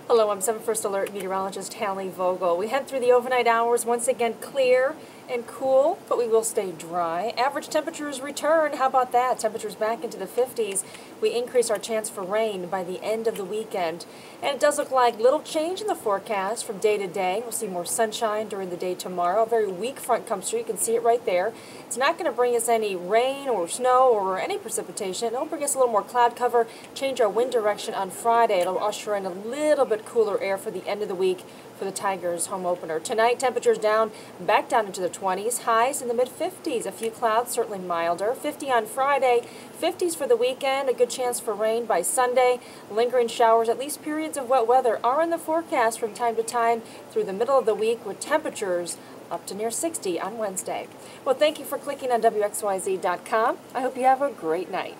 Hello, I'm 7 First Alert meteorologist Hallie Vogel. We head through the overnight hours, once again clear and cool, but we will stay dry. Average temperatures return. How about that? Temperatures back into the 50s. We increase our chance for rain by the end of the weekend. And it does look like little change in the forecast from day to day. We'll see more sunshine during the day tomorrow. A very weak front comes through. You can see it right there. It's not going to bring us any rain or snow or any precipitation. It'll bring us a little more cloud cover, change our wind direction on Friday. It'll usher in a little bit cooler air for the end of the week for the Tigers home opener. Tonight, temperatures back down into the 20s, highs in the mid-50s. A few clouds, certainly milder. 50 on Friday, 50s for the weekend, a good chance for rain by Sunday. Lingering showers, at least periods of wet weather, are in the forecast from time to time through the middle of the week with temperatures up to near 60 on Wednesday. Well, thank you for clicking on WXYZ.com. I hope you have a great night.